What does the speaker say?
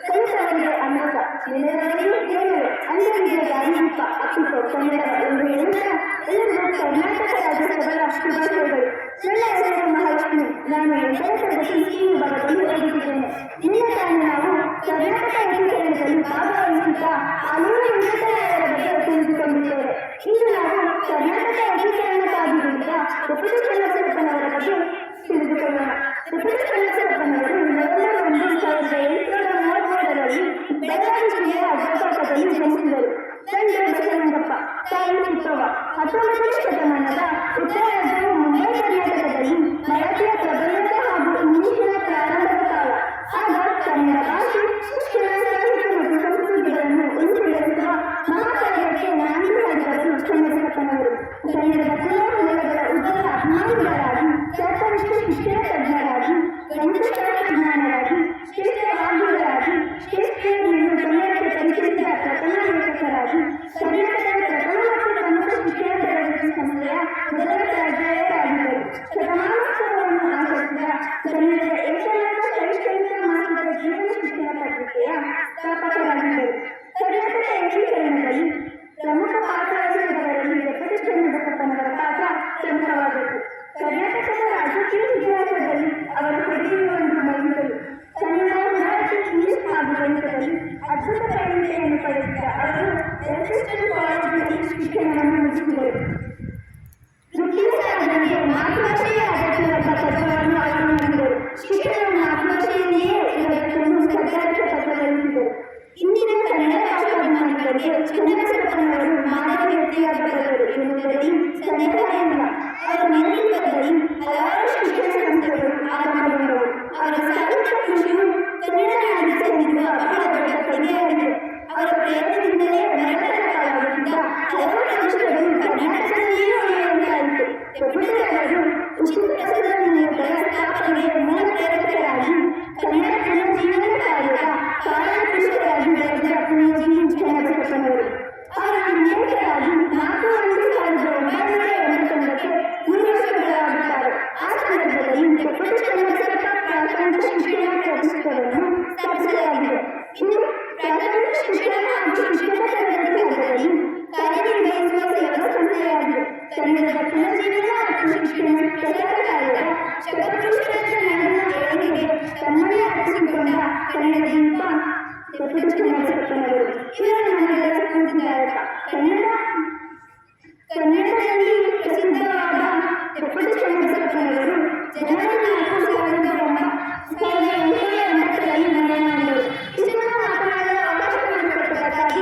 ಕಲಿತವರಿಗೆ ಅಮೃತ ನೆನೆದವರಿಗೆ ಕೇಳುವೆ ಅಂದರಿಗೆ ದಾರಿದೀಪ ಅಪ್ಪಿಕೋ ಕನ್ನಡ ಎಂದು ಹೇಳುತ್ತಾ ಎಲ್ಲರಿಗೂ ಕರ್ನಾಟಕ ರಾಜ್ಯೋತ್ಸವದ ಶುಭಾಶಯಗಳು. ನನ್ನ ಹೆಸರು ಮಹಾಲಕ್ಷ್ಮಿ. ನಾನು 8ನೇ ತರಗತಿ ಸಿ ವಿಭಾಗದಲ್ಲಿ ಓದುತ್ತಿದ್ದೇನೆ. ನಿನ್ನೆ ತಾನೇ ನಾವು ಕರ್ನಾಟಕ ಏಕೀಕರಣದಲ್ಲಿ ಭಾಗವಹಿಸಿದ್ದ ಆಲೂರು ವೆಂಕಟರಾಯರ ಬಗ್ಗೆ ತಿಳಿದುಕೊಂಡಿದ್ದೇವೆ. ಇಂದು ನಾವು ಕರ್ನಾಟಕ ಏಕೀಕರಣಕ್ಕಾಗಿದ್ದ ಉಪೇಂದ್ರ ಚನ್ನಬಸಪ್ಪನವರ ಬಗ್ಗೆ ತಿಳಿದುಕೊಳ್ಳೋಣ. ಉಪೇಂದ್ರ ಚನ್ನಬಸಪ್ಪನವರು ನವೆಂಬರ್ 1, 1733ರಲ್ಲಿ ಬೆಳಗಾವಿ ಜಿಲ್ಲೆಯ ಗೋಕಾಕದಲ್ಲಿ ಜನಿಸಿದರು. ತಂದೆ ಬಸವಲಿಂಗಪ್ಪ, ತಾಯಿ ಚಿಕ್ಕವ್ವ. 19ನೇ ಶತಮಾನದ ಉತ್ತರಾರ್ಧವು ಮುಂಬೈ ಕರ್ನಾಟಕದಲ್ಲಿ ಮರಾಠಿಯ ಪ್ರಬಲತೆ ಹಾಗೂ ಇಂಗ್ಲಿಶಿನ ಪ್ರಾರಂಭದ ಕಾಲ. ಆಗ ಕನ್ನಡ ಭಾಷೆ, ಶಿಕ್ಷಣ, ಸಾಹಿತ್ಯ ಮತ್ತು ಸಂಸ್ಕೃತಿಗಳನ್ನು ಉಳಿಸಿ ಮಹಾಕಾರ್ಯಕ್ಕೆ ನಾಂದಿ ಹಾಡಿದವರು ಚನ್ನಬಸಪ್ಪನವರು. ಕನ್ನಡದ ಮೂಲಗಳ ಉದ್ದದ ಅಭಿಮಾನಿಗಳಾಗಿ, ಖ್ಯಾತವಿಷ್ಟ ಶಿಕ್ಷಣ ತಜ್ಞರಾಗಿ, ಗಣಿತಶಾಸ್ತ್ರಜ್ಞಾನರಾಗಿ, ಶ್ರೇಷ್ಠ ವಾಗ್ಮಿಗಳಾಗಿ, ಶೇಕ್ಸ್ಪಿಯರ್ನನ್ನು ಕನ್ನಡಕ್ಕೆ ಪರಿಚಯಿಸಿದ ಪ್ರಥಮ ಲೇಖಕರಾಗಿ, ಕರ್ನಾಟಕದ ಪ್ರಥಮ ಮತ್ತು ಪ್ರಮುಖ ಶಿಕ್ಷಣ ತರಬೇತಿ ಸಂಸ್ಥೆಯ ಮೊದಲ ಪ್ರಾಧ್ಯಾಯರಾಗಿದ್ದರು. ಶತಮಾನೋತ್ಸವವನ್ನು ಆಚರಿಸಿದ ಕನ್ನಡದ ಏಕಮಾತ್ರ ಶೈಕ್ಷಣಿಕ ಮಾಸಿಕ ಜೀವನ ಶಿಕ್ಷಣ ಪತ್ರಿಕೆಯ ಸ್ಥಾಪಕರಾಗಿದ್ದರು. ಕರ್ನಾಟಕ ಏಕೀಕರಣದಲ್ಲಿ ಪ್ರಮುಖ ಪಾತ್ರ ವಹಿಸಿದವರಲ್ಲಿ ವೆಂಕಟ ಚನ್ನಬಸಪ್ಪನವರ ಪಾತ್ರ ಪ್ರಮುಖವಾದದ್ದು. ಕರ್ನಾಟಕದ ರಾಜಕೀಯ ಇತಿಹಾಸದಲ್ಲಿ ಅವರ ಕೊಡುಗೆಯನ್ನು ಮರೆಯುವುದು. ಕನ್ನಡ, ಮರಾಠಿ, ಇಂಗ್ಲಿಷ್ ಹಾಗೂ ಗಣಿತದಲ್ಲಿ ಅದ್ಭುತ ಪರಿಣತಿಯನ್ನು ಪಡೆದಿದ್ದ ಅವರು ಎಲ್ಫಿಸ್ಟನ್ ಕಾಲೇಜಿನಲ್ಲಿ ಶಿಕ್ಷಣವನ್ನು ಮುಗಿಸಿದರು. ವೃತ್ತಿಪರರಾದಂತೆ ಮಾತೃಭಾಷೆಯೇ ಅಗತ್ಯವೆಂಬ ತತ್ವವನ್ನು ಅವರು ನಂಬಿದರು. ಶಿಕ್ಷಣವು ಮಾತೃಭಾಷೆಯಲ್ಲಿಯೇ ಇರಬೇಕೆಂದು ಸರ್ಕಾರಕ್ಕೆ ಪತ್ರವಹಿಸಿದರು. ಇಂದಿನ ಕನ್ನಡ ಭಾಷಾಭಿಮಾನಿಗಳಿಗೆ ಚನ್ನಬಸಪ್ಪನವರು ಮಾದರಿ ವ್ಯಕ್ತಿಯಾಗಬಲ್ಲರು ಎನ್ನುವುದರಲ್ಲಿ ಸಂದೇಹವಿಲ್ಲ. ಅವರ ನೇತೃತ್ವದಲ್ಲಿ ಹಲವಾರು ಶಿಕ್ಷಣ ಸಂಸ್ಥೆಗಳು ಆರಂಭಗೊಂಡವು. ಅವರ ಸಾಹಿತ್ಯ ಕೃಷಿಯು ಕನ್ನಡ ನಾಡಿಗೆ ಸಲ್ಲಿಸುವ ಬಹಳ ದೊಡ್ಡ ಕೊಡುಗೆಯಾಗಿದೆ. ಅವರ ಪ್ರಯತ್ನದಿಂದಲೇ ಕನ್ನಡದ ಕಾಲವಾಗಿದ್ದ ಹಲವು ಸಂಸ್ಥೆಗಳು ಕರ್ನಾಟಕದಲ್ಲಿಯೂ ಉಳಿಯುವಂತಾಯಿತು. ಒಬ್ಬರು ಉಚಿತ ಪ್ರಸಾದ ನಿಲಯಗಳ ಸ್ಥಾಪನೆಗೆ ಮೂಲ ಪ್ರೇರಕರಾಗಿ ಕನ್ನಡ ಪುನರುಜ್ಜೀವನ ಕಾರ್ಯದ ಕಾರಣಪುರುಷರಾಗಿ ಬೆಳೆದ ಪುಣ್ಯಜೀವಿ ಚನ್ನಬಸಪ್ಪನವರು. ಅವರ ನಿರ್ಣಯಕರಾಗಿ 4/1/1989ಕ್ಕೆ 3 ವರ್ಷಗಳಾಗುತ್ತಾರೆ. ಆ ಸಂದರ್ಭದಲ್ಲಿ ಉಪೇಂದ್ರ ಚನ್ನಬಸಪ್ಪ ಪ್ರಾಥಮಿಕ ಶಿಕ್ಷಣ ಪ್ರತಿಷ್ಠಾನವನ್ನು ಸ್ಥಾಪಿಸಲಾಗಿದೆ. ಇದು ಪ್ರಾಥಮಿಕ ಶಿಕ್ಷಣ ಹಾಗೂ ಶಿಕ್ಷಣ ತರಬೇತಿ ಹಂತದಲ್ಲಿ ಕಾರ್ಯನಿರ್ವಹಿಸುವ ಸೇವಾ ಸಂಸ್ಥೆಯಾಗಿದೆ. ಕನ್ನಡದ ಪುನರ್ಜೀವನ ಮತ್ತು ಶಿಕ್ಷಣ ಪ್ರಚಾರ ಕಾರ್ಯದ ಶತಪುರುಷರ ನಡುವಿನ ಏಳಿಗೆಗೆ ತಮ್ಮನ್ನೇ ಅರ್ಪಿಸಿಕೊಂಡ ಕನ್ನಡ ದೀಪ ಉಪೇಂದ್ರ ಚನ್ನಬಸಪ್ಪನವರು. ಇವರು ನಮಗೆಲ್ಲ ಸ್ಫೂರ್ತಿದಾಯಕ. ಕನ್ನಡದಲ್ಲಿ ಪ್ರಸಿದ್ಧವಾದ ಉಪೇಂದ್ರ ಚನ್ನಬಸಪ್ಪನವರು ಜನವರಿ 4, 1880ರಲ್ಲಿ ಮರಣಹೊಂದರು. ಇಷ್ಟನ್ನು ಮಾತನಾಡಲು ಅವಕಾಶ ಮಾಡಿಕೊಟ್ಟದಕ್ಕಾಗಿ